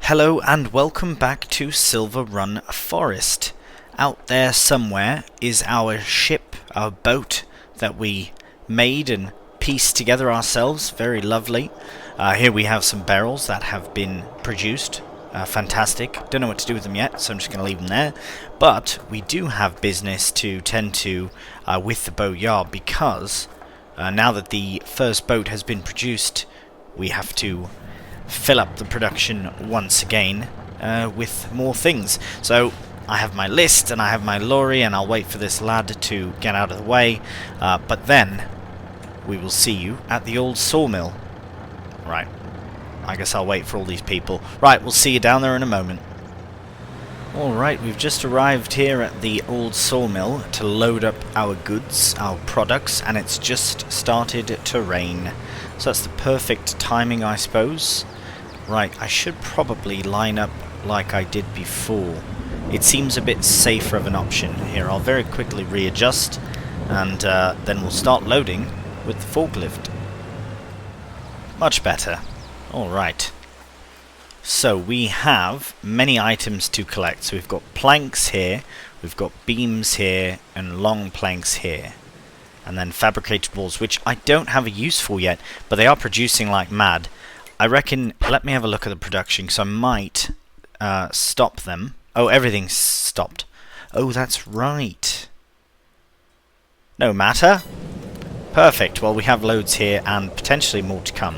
Hello and welcome back to Silverrun Forest. Out there somewhere is our ship, our boat that we made and pieced together ourselves. Very lovely. Here we have some barrels that have been produced. Fantastic. Don't know what to do with them yet, so I'm just going to leave them there. But we do have business to tend to with the boatyard because now that the first boat has been produced, we have to fill up the production once again with more things. So I have my list and I have my lorry, and I'll wait for this lad to get out of the way, but then we will see you at the old sawmill. Right, I guess I'll wait for all these people. Right, we'll see you down there in a moment. Alright, we've just arrived here at the old sawmill to load up our goods, our products, and it's just started to rain. So that's the perfect timing, I suppose. Right, I should probably line up like I did before. It seems a bit safer of an option here. I'll very quickly readjust, and then we'll start loading with the forklift. Much better. Alright. So we have many items to collect. So we've got planks here, we've got beams here, and long planks here. And then fabricated walls, which I don't have a use for yet, but they are producing like mad. I reckon, let me have a look at the production, because I might stop them. Oh, everything's stopped. Oh, that's right. No matter. Perfect. Well, we have loads here, and potentially more to come.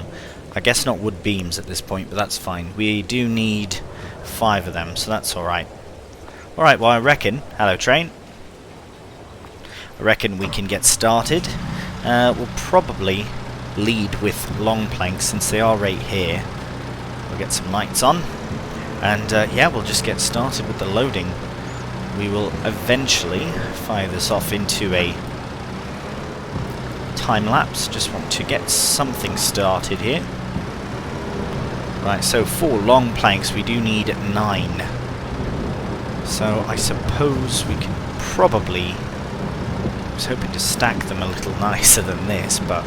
I guess not wood beams at this point, but that's fine. We do need 5 of them, so that's alright. Alright, well, I reckon... Hello, train. I reckon we can get started. We'll probably lead with long planks since they are right here. We'll get some lights on, and yeah, we'll just get started with the loading. We will eventually fire this off into a time lapse. Just want to get something started here. Right, so 4 long planks, we do need 9. So I suppose we can probably... I was hoping to stack them a little nicer than this, but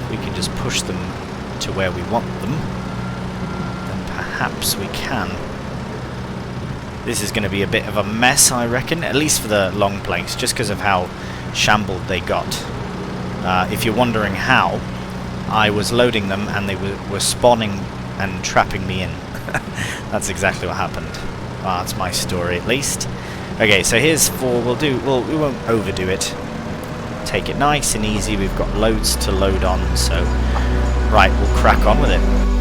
we can just push them to where we want them, then perhaps we can. This is going to be a bit of a mess, I reckon, at least for the long planks, just because of how shambled they got. If you're wondering how, I was loading them and they were spawning and trapping me in. That's exactly what happened. Well, that's my story, at least. Okay, so here's 4. We won't overdo it. Take it nice and easy. We've got loads to load on, so right, we'll crack on with it.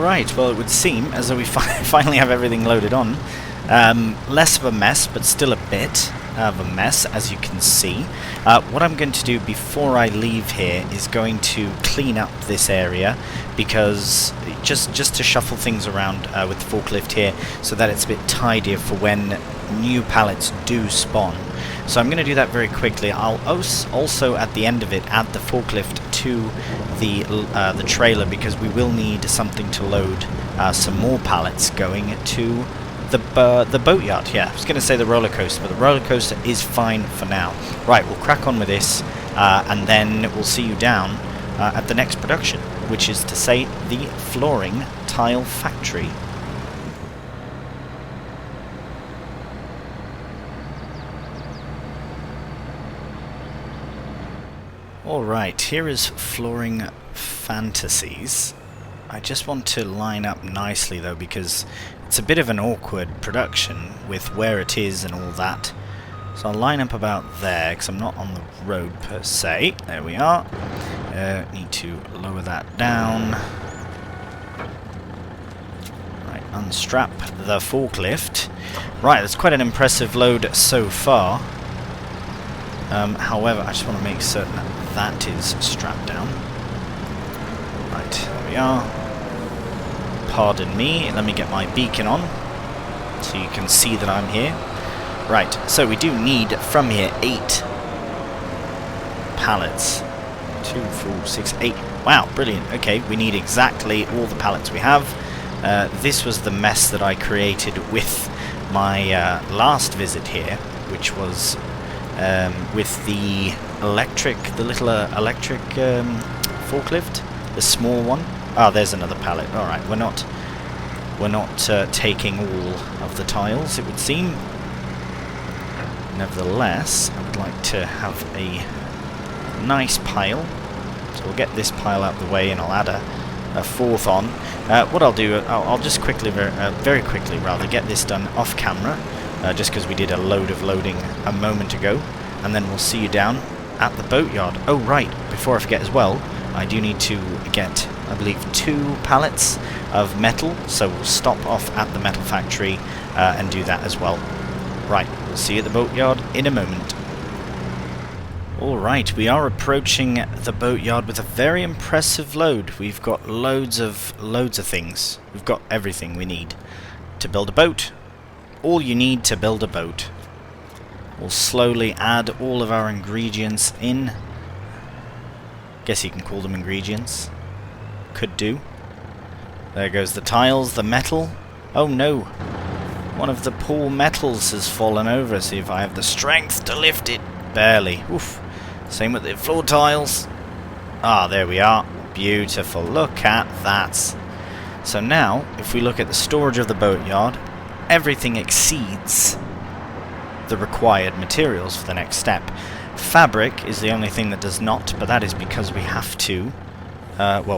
Right, well, it would seem as though we finally have everything loaded on. Less of a mess, but still a bit of a mess, as you can see. What I'm going to do before I leave here is going to clean up this area, because just to shuffle things around with the forklift here, so that it's a bit tidier for when new pallets do spawn. So I'm going to do that very quickly. I'll also at the end of it add the forklift to the trailer, because we will need something to load some more pallets going to the boatyard. Yeah, I was going to say the roller coaster, but the roller coaster is fine for now. Right, we'll crack on with this, and then we'll see you down at the next production, which is to say the flooring tile factory. Alright, here is Flooring Fantasies. I just want to line up nicely though, because it's a bit of an awkward production with where it is and all that. So I'll line up about there, because I'm not on the road per se. There we are. Need to lower that down. Right, unstrap the forklift. Right, that's quite an impressive load so far. However, I just want to make certain that that is strapped down. Right, there we are. Pardon me, let me get my beacon on, so you can see that I'm here. Right, so we do need, from here, 8 pallets. 2, 4, 6, 8. Wow, brilliant. Okay, we need exactly all the pallets we have. This was the mess that I created with my last visit here, which was with the little electric forklift, the small one. Ah, there's another pallet. All right, we're not taking all of the tiles, it would seem. Nevertheless, I would like to have a nice pile. So we'll get this pile out of the way, and I'll add a fourth on. What I'll do, I'll just quickly, very quickly rather, get this done off camera, just because we did a load of loading a moment ago, and then we'll see you down at the boatyard. Oh right, before I forget as well, I do need to get, I believe, 2 pallets of metal, so we'll stop off at the metal factory and do that as well. Right, we'll see you at the boatyard in a moment. Alright, we are approaching the boatyard with a very impressive load. We've got loads of things. We've got everything we need to build a boat. All you need to build a boat. We'll slowly add all of our ingredients in. Guess you can call them ingredients. Could do. There goes the tiles, the metal. Oh no! One of the poor metals has fallen over. See if I have the strength to lift it. Barely. Oof. Same with the floor tiles. Ah, there we are. Beautiful. Look at that. So now, if we look at the storage of the boatyard, everything exceeds the required materials for the next step. Fabric is the only thing that does not, but that is because we have to,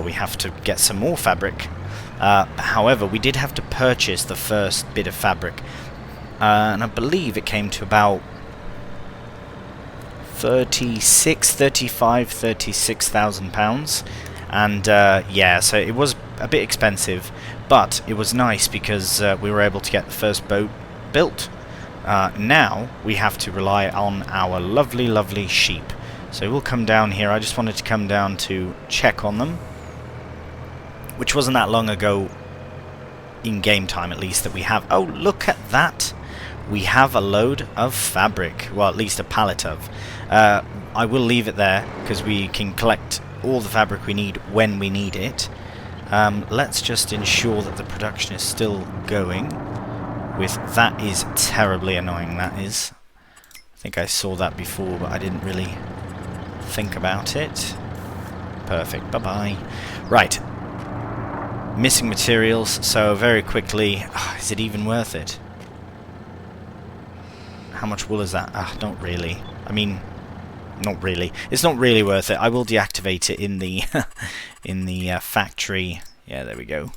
we have to get some more fabric. However, we did have to purchase the first bit of fabric, and I believe it came to about 36,000 pounds, and yeah, so it was a bit expensive, but it was nice because we were able to get the first boat built. Now we have to rely on our lovely sheep. So we'll come down here. I just wanted to come down to check on them, which wasn't that long ago, in game time at least, that we have. Oh, look at that! We have a load of fabric. Well, at least a pallet of. I will leave it there because we can collect all the fabric we need when we need it. Let's just ensure that the production is still going. That is terribly annoying, that is. I think I saw that before, but I didn't really think about it. Perfect, bye-bye. Right. Missing materials, so very quickly, is it even worth it? How much wool is that? Not really. I mean, not really. It's not really worth it. I will deactivate it in the in the factory. Yeah, there we go.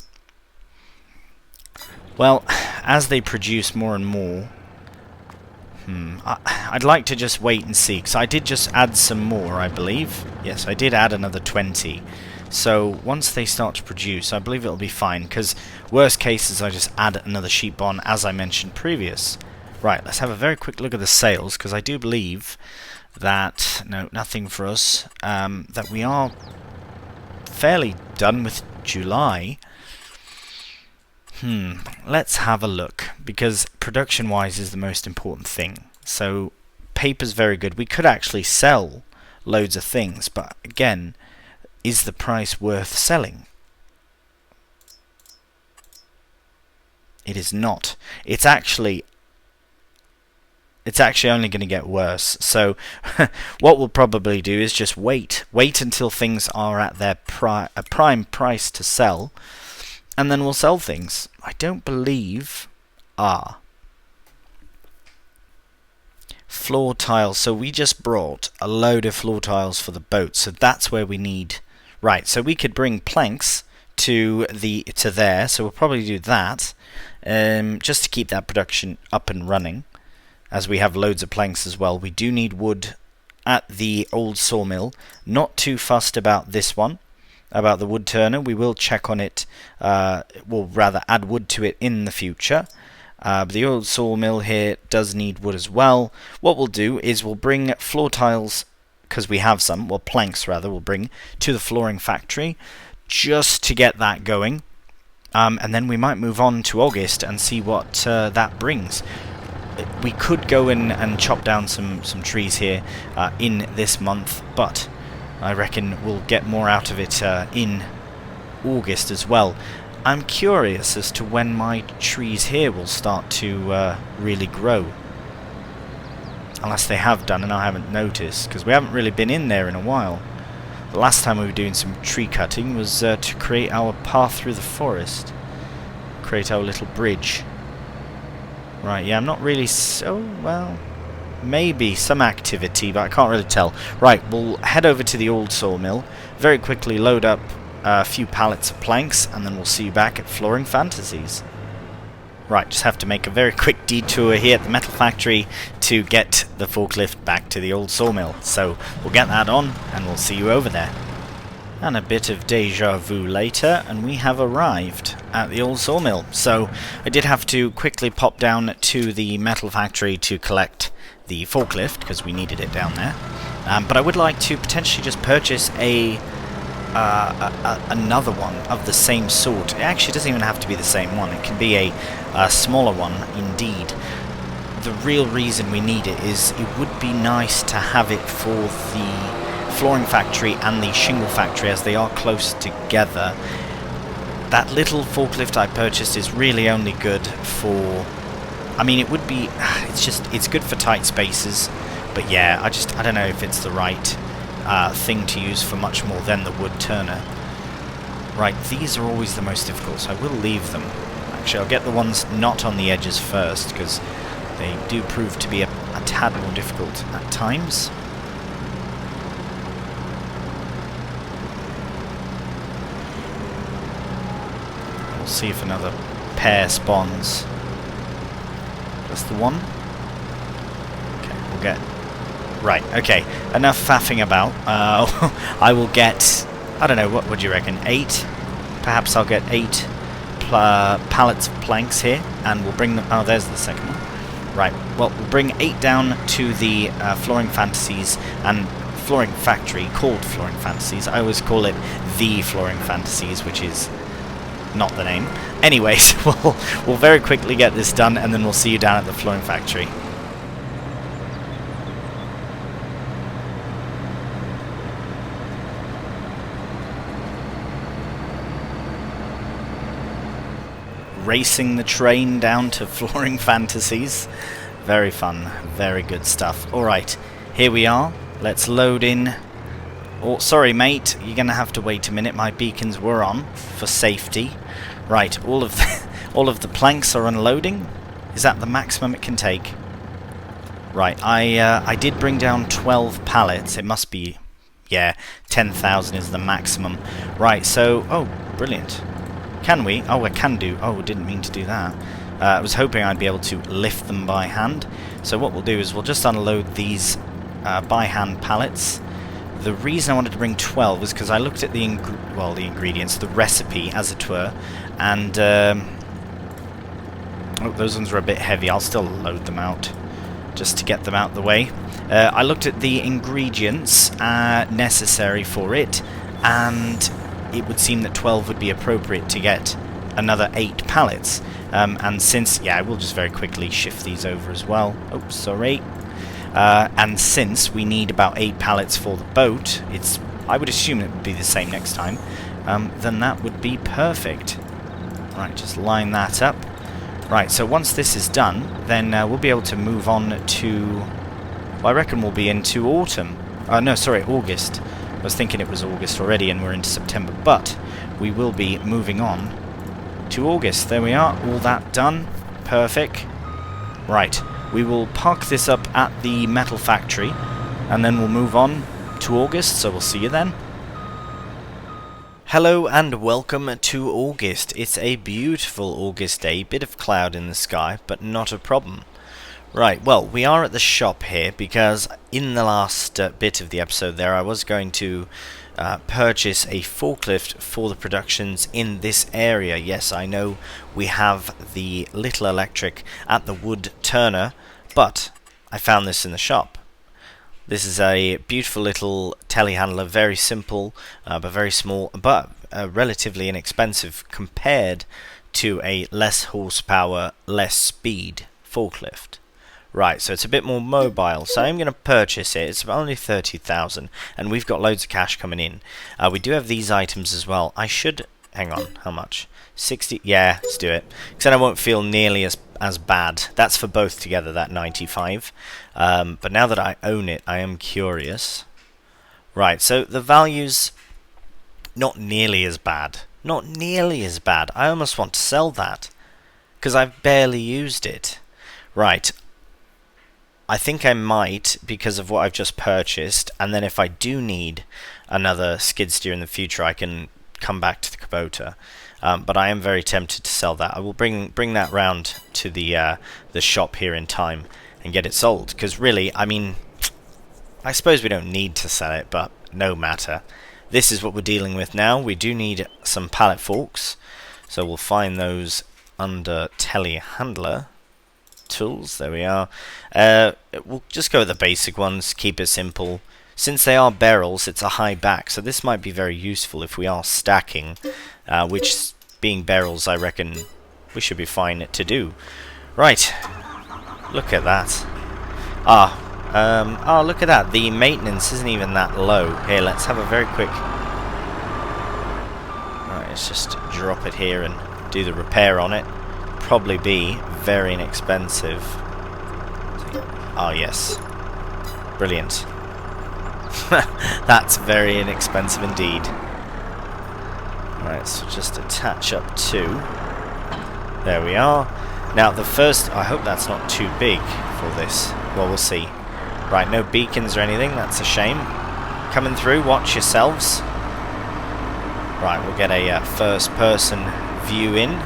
Well, as they produce more and more, I'd like to just wait and see, because I did just add some more, I believe. Yes, I did add another 20. So once they start to produce, I believe it'll be fine, because worst case is I just add another sheep on, as I mentioned previous. Right, let's have a very quick look at the sales, because I do believe that, no, nothing for us, that we are fairly done with July. Let's have a look, because production-wise is the most important thing. So, paper's very good. We could actually sell loads of things, but again, is the price worth selling? It is not. It's actually only going to get worse. So, what we'll probably do is just wait until things are at their prime price to sell, and then we'll sell things. I don't believe... floor tiles. So we just brought a load of floor tiles for the boat. So that's where we need. Right. So we could bring planks to there. So we'll probably do that, just to keep that production up and running. As we have loads of planks as well. We do need wood at the old sawmill. Not too fussed about this one, about the wood turner. We will check on it. We'll rather add wood to it in the future. But the old sawmill here does need wood as well. What we'll do is we'll bring floor tiles, because we have some, well planks rather, we'll bring to the flooring factory just to get that going. And then we might move on to August and see what that brings. We could go in and chop down some trees here in this month, but I reckon we'll get more out of it in August as well. I'm curious as to when my trees here will start to really grow. Unless they have done and I haven't noticed, because we haven't really been in there in a while. The last time we were doing some tree cutting was to create our path through the forest. Create our little bridge. Right, yeah, I'm not really well, maybe some activity, but I can't really tell. Right, we'll head over to the old sawmill, very quickly load up a few pallets of planks, and then we'll see you back at Flooring Fantasies. Right, just have to make a very quick detour here at the metal factory to get the forklift back to the old sawmill. So we'll get that on, and we'll see you over there. And a bit of deja vu later, and we have arrived at the old sawmill. So I did have to quickly pop down to the metal factory to collect the forklift, because we needed it down there. But I would like to potentially just purchase another one of the same sort. It actually doesn't even have to be the same one. It can be a smaller one indeed. The real reason we need it is it would be nice to have it for the flooring factory and the shingle factory, as they are close together. That little forklift I purchased is really only good for, I mean, it would be, it's good for tight spaces, but yeah, I don't know if it's the right thing to use for much more than the wood turner. Right, these are always the most difficult, so I will leave them. Actually, I'll get the ones not on the edges first, because they do prove to be a tad more difficult at times. We'll see if another pair spawns. Just the one. Okay, we'll get... Right, okay. Enough faffing about. I will get... I don't know, what do you reckon? 8? Perhaps I'll get 8 pallets of planks here, and we'll bring them... Oh, there's the second one. Right, well, we'll bring 8 down to the Flooring Fantasies and Flooring Factory, called Flooring Fantasies. I always call it the Flooring Fantasies, which is... not the name. Anyways, we'll very quickly get this done, and then we'll see you down at the flooring factory. Racing the train down to Flooring Fantasies. Very fun, very good stuff. Alright, here we are. Let's load in. Oh, sorry mate, you're gonna have to wait a minute. My beacons were on for safety. Right, all of the planks are unloading. Is that the maximum it can take? Right, I did bring down 12 pallets. It must be, yeah, 10,000 is the maximum. Right, so, oh, brilliant. Can we? Oh, I can do. Oh, didn't mean to do that. I was hoping I'd be able to lift them by hand. So what we'll do is we'll just unload these by hand pallets. The reason I wanted to bring 12 was because I looked at the ingredients, the recipe, as it were, and oh, those ones were a bit heavy. I'll still load them out just to get them out the way. I looked at the ingredients necessary for it, and it would seem that 12 would be appropriate to get another 8 pallets. And since, yeah, I will just very quickly shift these over as well. Oh, sorry. And since we need about 8 pallets for the boat, I would assume it would be the same next time, then that would be perfect. Right, just line that up. Right, so once this is done, then we'll be able to move on to... Well, I reckon we'll be into autumn. No, sorry, August. I was thinking it was August already and we're into September, but we will be moving on to August. There we are, all that done. Perfect. Right. we will park this up at the metal factory, and then we'll move on to August, so we'll see you then. Hello and welcome to August. It's a beautiful August day, bit of cloud in the sky, but not a problem. Right, well, we are at the shop here because in the last bit of the episode there, I was going to purchase a forklift for the productions in this area. Yes, I know we have the little electric at the wood turner, but I found this in the shop. This is a beautiful little telehandler, very simple, but very small, but relatively inexpensive compared to a less horsepower, less speed forklift. Right, so it's a bit more mobile, so I'm going to purchase it. It's only 30,000, and we've got loads of cash coming in. We do have these items as well. I should... hang on, how much? 60? Yeah, let's do it. Because then I won't feel nearly as bad. That's for both together, that 95. But now that I own it, I am curious. Right, so the value's not nearly as bad. Not nearly as bad. I almost want to sell that, because I've barely used it. Right. I think I might because of what I've just purchased, and then if I do need another skid steer in the future, I can come back to the Kubota. But I am very tempted to sell that. I will bring that round to the shop here in time and get it sold. Because really, I mean, I suppose we don't need to sell it, but no matter. This is what we're dealing with now. We do need some pallet forks, so we'll find those under telehandler tools. There we are. We'll just go with the basic ones, keep it simple. Since they are barrels, it's a high back, so this might be very useful if we are stacking, which, being barrels, I reckon we should be fine to do. Right, look at that. Oh, look at that. The maintenance isn't even that low. Here, let's have a very quick... Right, let's just drop it here and do the repair on it. Probably be very inexpensive. Oh yes, brilliant. That's very inexpensive indeed. Right, so just attach up two. There we are. Now the first, I hope that's not too big for this. Well, we'll see. Right, no beacons or anything, that's a shame. Coming through, watch yourselves. Right, we'll get a first person view in.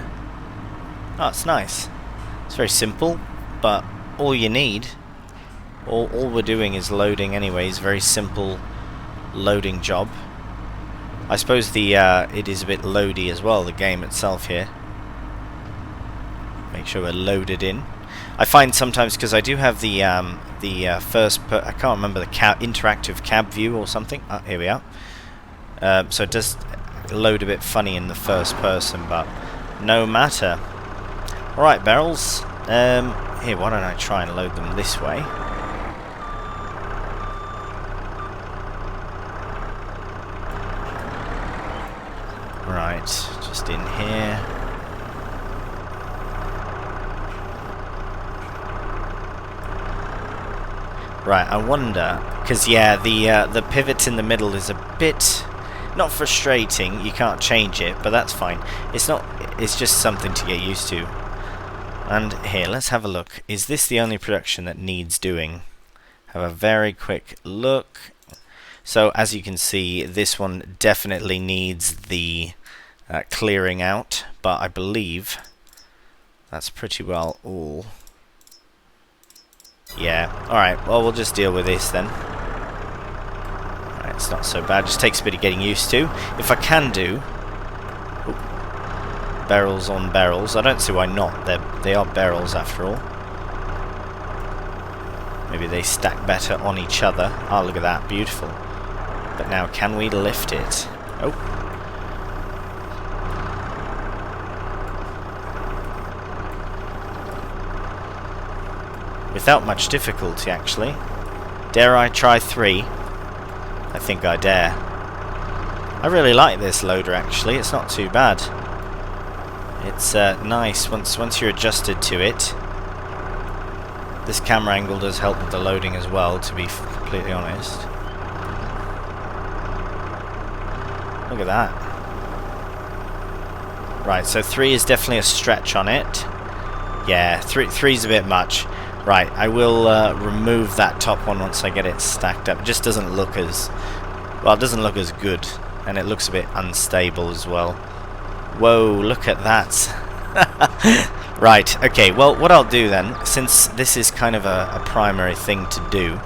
Oh, it's nice. It's very simple, but all you need, all we're doing is loading anyways. Very simple loading job. I suppose the it is a bit loady as well, the game itself here. Make sure we're loaded in. I find sometimes, because I do have the I can't remember the interactive cab view or something. Oh, here we are. So it does load a bit funny in the first person, but no matter. Alright, barrels. Here, why don't I try and load them this way? Right, just in here. Right, I wonder, because yeah, the pivot in the middle is a bit not frustrating. You can't change it, but that's fine. It's not. It's just something to get used to. And here, let's have a look. Is this the only production that needs doing? Have a very quick look. So, as you can see, this one definitely needs the clearing out, but I believe that's pretty well all. Yeah, alright, well, we'll just deal with this then. Alright, it's not so bad, just takes a bit of getting used to. If I can do... barrels on barrels. I don't see why not. They are barrels after all. Maybe they stack better on each other. Oh, look at that. Beautiful. But now, can we lift it? Oh. Without much difficulty, actually. Dare I try 3? I think I dare. I really like this loader, actually. It's not too bad. It's nice once you're adjusted to it. This camera angle does help with the loading as well, to be completely honest. Look at that. Right, so 3 is definitely a stretch on it. Yeah, 3's a bit much. Right, I will remove that top one once I get it stacked up. It just doesn't look as... well, it doesn't look as good. And it looks a bit unstable as well. Whoa, look at that. Right, okay, well, what I'll do then, since this is kind of a primary thing to do,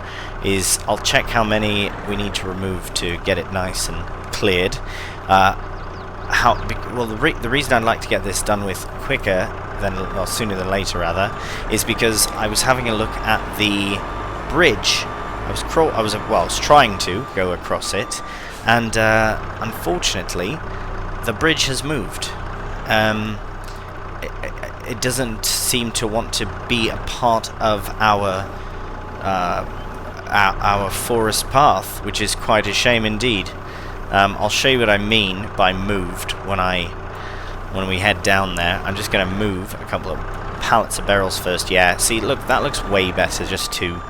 is I'll check how many we need to remove to get it nice and cleared. Well, the reason I'd like to get this done with quicker than, or sooner than later rather, is because I was having a look at the bridge. I was trying to go across it, and unfortunately, the bridge has moved. It doesn't seem to want to be a part of our forest path, which is quite a shame indeed. I'll show you what I mean by moved when we head down there. I'm just going to move a couple of pallets of barrels first. Yeah, see, look, that looks way better. Just two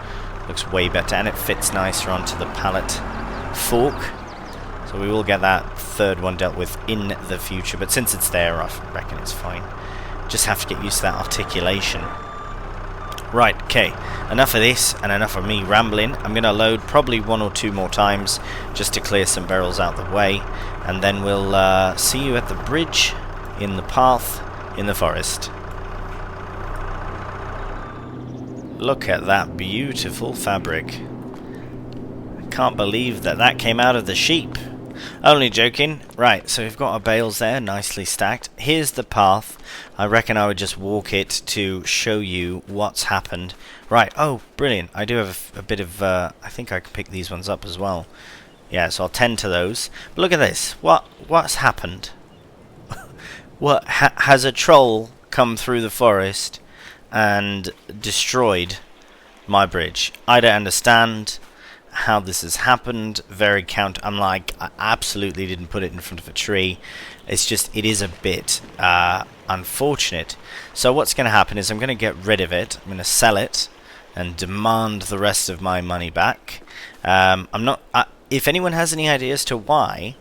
looks way better, and it fits nicer onto the pallet fork. So we will get that third one dealt with in the future, but since it's there, I reckon it's fine. Just have to get used to that articulation. Right, okay, enough of this and enough of me rambling. I'm going to load probably one or two more times just to clear some barrels out the way, and then we'll see you at the bridge in the path in the forest. Look at that beautiful fabric. I can't believe that came out of the sheep. Only joking. Right, so we've got our bales there, nicely stacked. Here's the path. I reckon I would just walk it to show you what's happened. Right, oh, brilliant. I do have a bit of... I think I can pick these ones up as well. Yeah, so I'll tend to those. But look at this. What's happened? Has a troll come through the forest and destroyed my bridge? I don't understand how this has happened. I'm like, I absolutely didn't put it in front of a tree. It's just, it is a bit unfortunate. So what's going to happen is I'm going to get rid of it. I'm going to sell it and demand the rest of my money back. If anyone has any ideas to why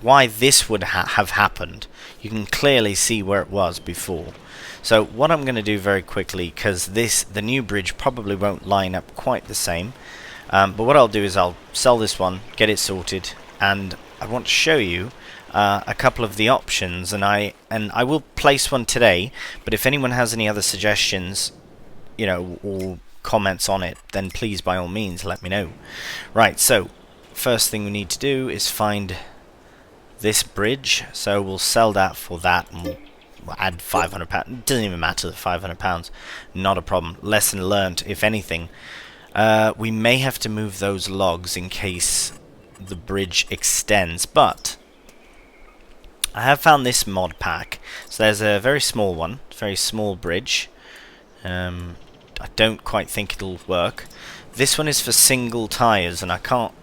this would have happened, you can clearly see where it was before. So what I'm going to do very quickly, because the new bridge probably won't line up quite the same, but what I'll do is I'll sell this one, get it sorted, and I want to show you a couple of the options, and I will place one today. But if anyone has any other suggestions, you know, or comments on it, then please by all means let me know. Right, so first thing we need to do is find this bridge. So we'll sell that for that, and we'll add £500. It doesn't even matter, the £500, not a problem. Lesson learnt, if anything. We may have to move those logs in case the bridge extends, but I have found this mod pack. So there's a very small one, very small bridge. I don't quite think it'll work. This one is for single tires, and I can't,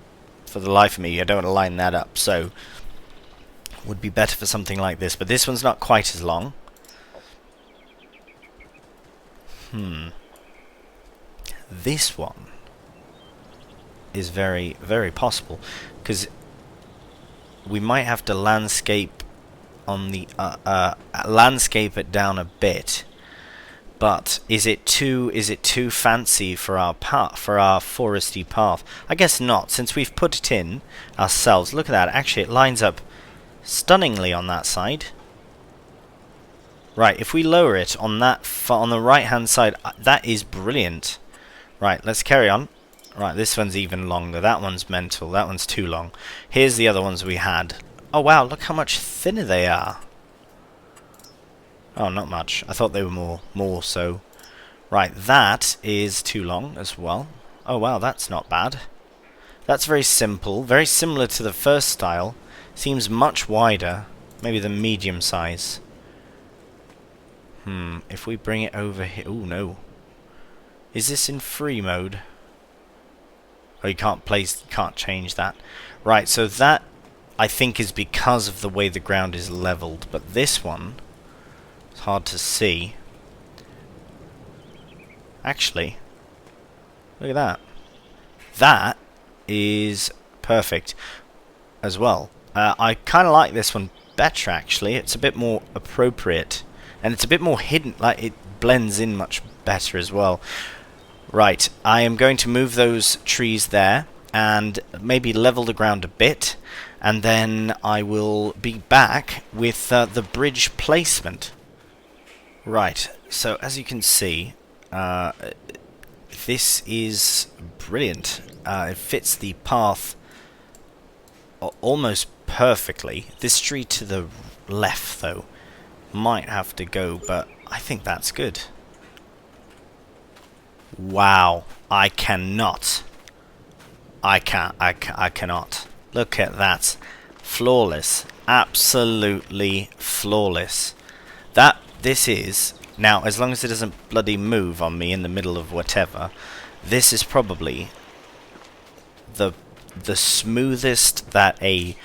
for the life of me, I don't want to line that up, so would be better for something like this. But this one's not quite as long. This one is very, very possible, because we might have to landscape on the landscape it down a bit. But is it too fancy for our foresty path? I guess not, since we've put it in ourselves. Look at that. Actually, it lines up stunningly on that side. Right, if we lower it on that on the right hand side, that is brilliant. Right, let's carry on. Right, this one's even longer. That one's mental. That one's too long. Here's the other ones we had. Oh wow, look how much thinner they are. Oh, not much. I thought they were more so. Right, that is too long as well. Oh wow, that's not bad. That's very simple. Very similar to the first style. Seems much wider. Maybe the medium size. If we bring it over here... Oh no. Is this in free mode? Oh, you can't change that. Right, so that I think is because of the way the ground is leveled. But this one, it's hard to see. Actually, look at that. That is perfect as well. I kind of like this one better, actually. It's a bit more appropriate, and it's a bit more hidden. Like, it blends in much better as well. Right, I am going to move those trees there and maybe level the ground a bit, and then I will be back with the bridge placement. Right, so as you can see, this is brilliant. It fits the path almost perfectly. This tree to the left, though, might have to go, but I think that's good. Wow, I cannot. I cannot. Look at that. Flawless. Absolutely flawless. This is... Now, as long as it doesn't bloody move on me in the middle of whatever, this is probably the smoothest that a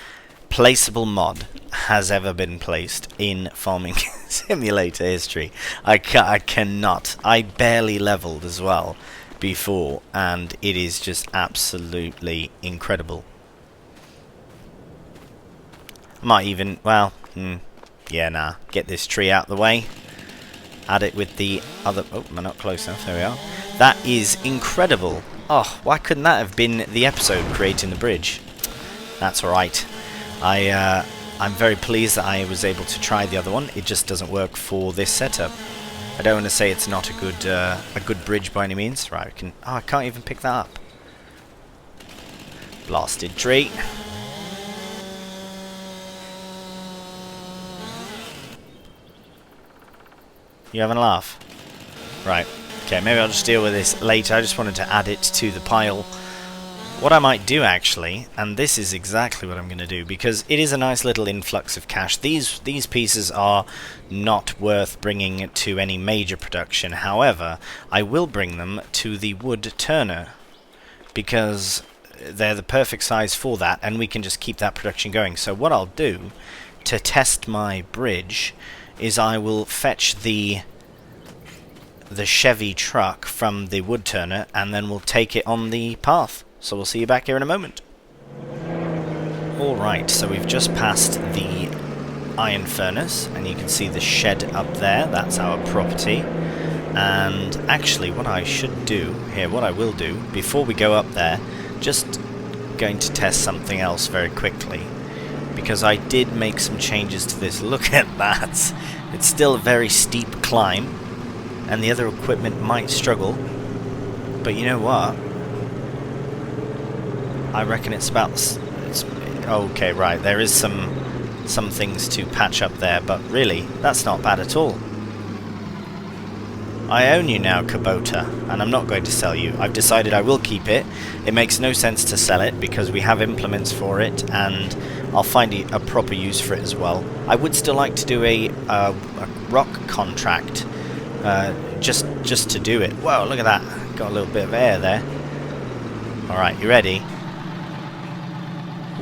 placeable mod has ever been placed in Farming Simulator history. I cannot. I barely leveled as well before, and it is just absolutely incredible. I might even... Well, yeah, nah. Get this tree out of the way. Add it with the other... Oh, am I not close enough? There we are. That is incredible. Oh, why couldn't that have been the episode creating the bridge? That's alright. I'm very pleased that I was able to try the other one. It just doesn't work for this setup. I don't want to say it's not a good bridge by any means. Right, I can't even pick that up. Blasted tree. You having a laugh? Right. Okay, maybe I'll just deal with this later. I just wanted to add it to the pile. What I might do, actually, and this is exactly what I'm going to do, because it is a nice little influx of cash. These pieces are not worth bringing to any major production. However, I will bring them to the wood turner, because they're the perfect size for that, and we can just keep that production going. So what I'll do to test my bridge is I will fetch the Chevy truck from the wood turner, and then we'll take it on the path. So we'll see you back here in a moment. Alright, so we've just passed the iron furnace, and you can see the shed up there. That's our property. And actually, what I should do here, what I will do, before we go up there, just going to test something else very quickly, because I did make some changes to this. Look at that! It's still a very steep climb, and the other equipment might struggle, but you know what? I reckon it's about... okay, right, there is some things to patch up there, but really, that's not bad at all. I own you now, Kubota, and I'm not going to sell you. I've decided I will keep it. It makes no sense to sell it, because we have implements for it, and I'll find a proper use for it as well. I would still like to do a rock contract, just to do it. Whoa, look at that. Got a little bit of air there. Alright, you ready?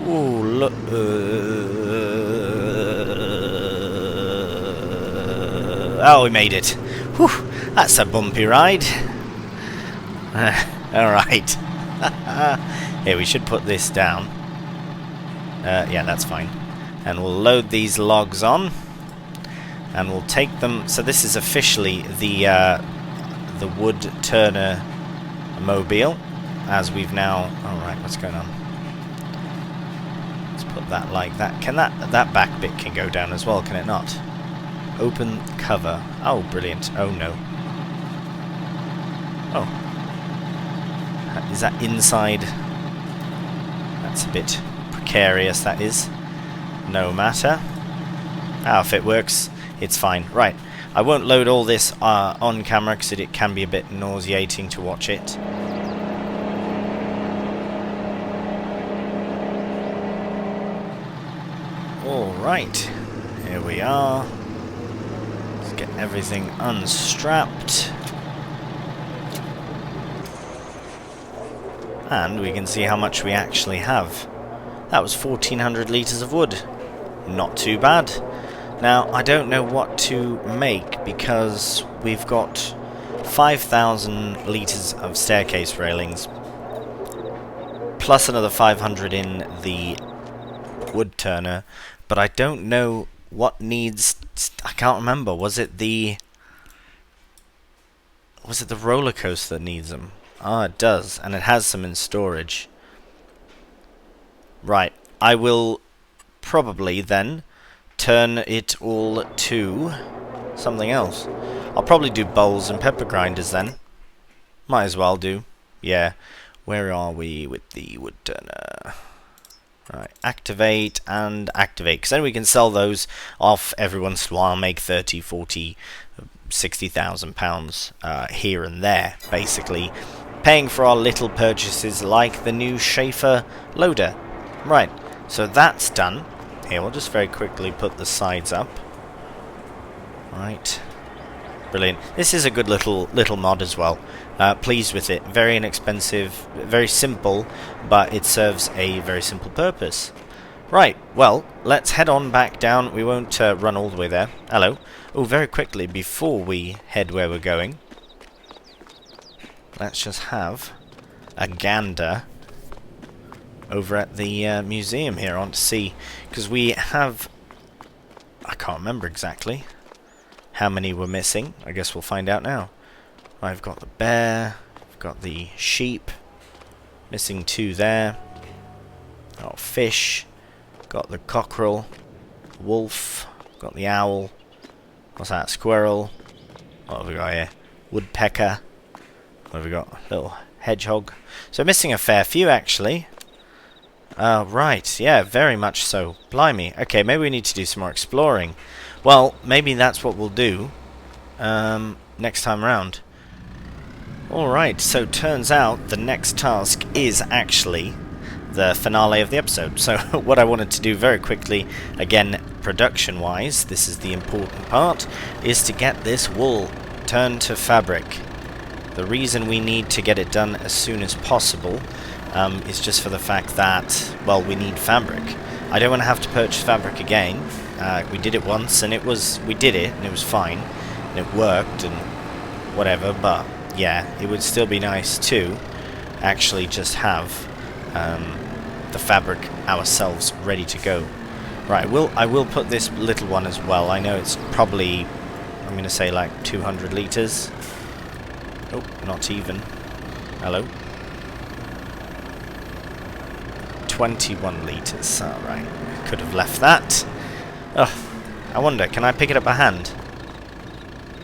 Ooh, look. Oh, we made it. Whew, that's a bumpy ride. Alright. Here, we should put this down. Yeah, that's fine. And we'll load these logs on. And we'll take them... So this is officially the wood turner mobile. As we've now... Alright, what's going on? Let's put that like that. Can that back bit can go down as well, can it not? Open cover. Oh, brilliant. Oh, no. Oh. Is that inside? That's a bit precarious, that is. No matter. Ah, if it works, it's fine. Right. I won't load all this on camera, because it can be a bit nauseating to watch it. Alright. Here we are. Get everything unstrapped, and we can see how much we actually have. That was 1400 litres of wood. Not too bad. Now, I don't know what to make, because we've got 5,000 litres of staircase railings, plus another 500 in the wood turner, but I don't know what needs... I can't remember. Was it the... Was it the roller coaster that needs them? Ah, it does, and it has some in storage. Right, I will probably then turn it all to something else. I'll probably do bowls and pepper grinders then. Might as well do. Yeah. Where are we with the wood turner? Right, activate and activate, because then we can sell those off every once in a while, make 30, 40, 60,000 pounds here and there, basically paying for our little purchases like the new Schaefer loader. Right, so that's done. Here, we'll just very quickly put the sides up. Right, brilliant. This is a good little mod as well. Pleased with it. Very inexpensive, very simple, but it serves a very simple purpose. Right, well, let's head on back down. We won't run all the way there. Hello. Oh, very quickly, before we head where we're going, let's just have a gander over at the museum here. I want to see, because we have, I can't remember exactly how many we're missing. I guess we'll find out now. I've got the bear, I've got the sheep, missing 2 there, got fish, got the cockerel, wolf, got the owl, what's that, squirrel, what have we got here, woodpecker, what have we got, little hedgehog. So missing a fair few actually. Right, yeah, very much so. Blimey. Okay, maybe we need to do some more exploring. Well, maybe that's what we'll do next time round. Alright, so turns out the next task is actually the finale of the episode. So what I wanted to do very quickly, again, production-wise, this is the important part, is to get this wool turned to fabric. The reason we need to get it done as soon as possible is just for the fact that, well, we need fabric. I don't want to have to purchase fabric again. We did it once, and we did it, and it was fine, and it worked, and whatever, but yeah, it would still be nice to actually just have the fabric ourselves ready to go. Right, I will put this little one as well. I know it's probably, I'm going to say like 200 litres. Oh, not even. Hello. 21 litres. Alright, could have left that. Ugh, I wonder, can I pick it up by hand?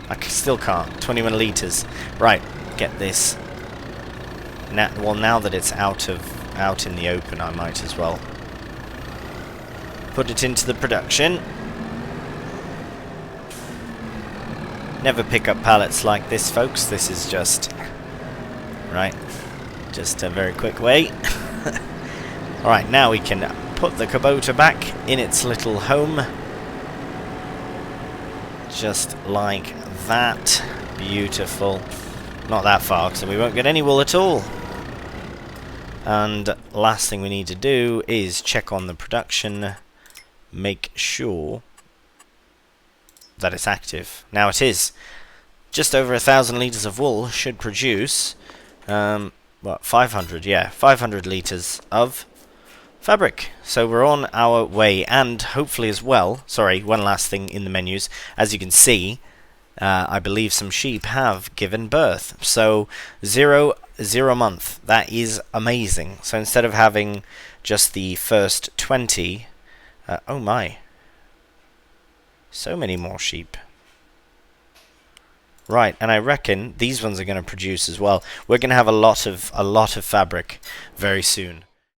I still can't. 21 litres. Right, get this. Now that it's out in the open, I might as well put it into the production. Never pick up pallets like this, folks. This is just right. Just a very quick way. Alright, now we can put the Kubota back in its little home. Just like that. Beautiful. Not that far, so we won't get any wool at all. And last thing we need to do is check on the production. Make sure that it's active. Now it is. Just over 1,000 litres of wool should produce, what, 500? Yeah, 500 litres of fabric. So we're on our way, and hopefully as well, sorry, one last thing in the menus, as you can see, I believe some sheep have given birth. So 0 month. That is amazing. So instead of having just the first 20, oh my, so many more sheep. Right, and I reckon these ones are going to produce as well. We're going to have a lot of fabric very soon.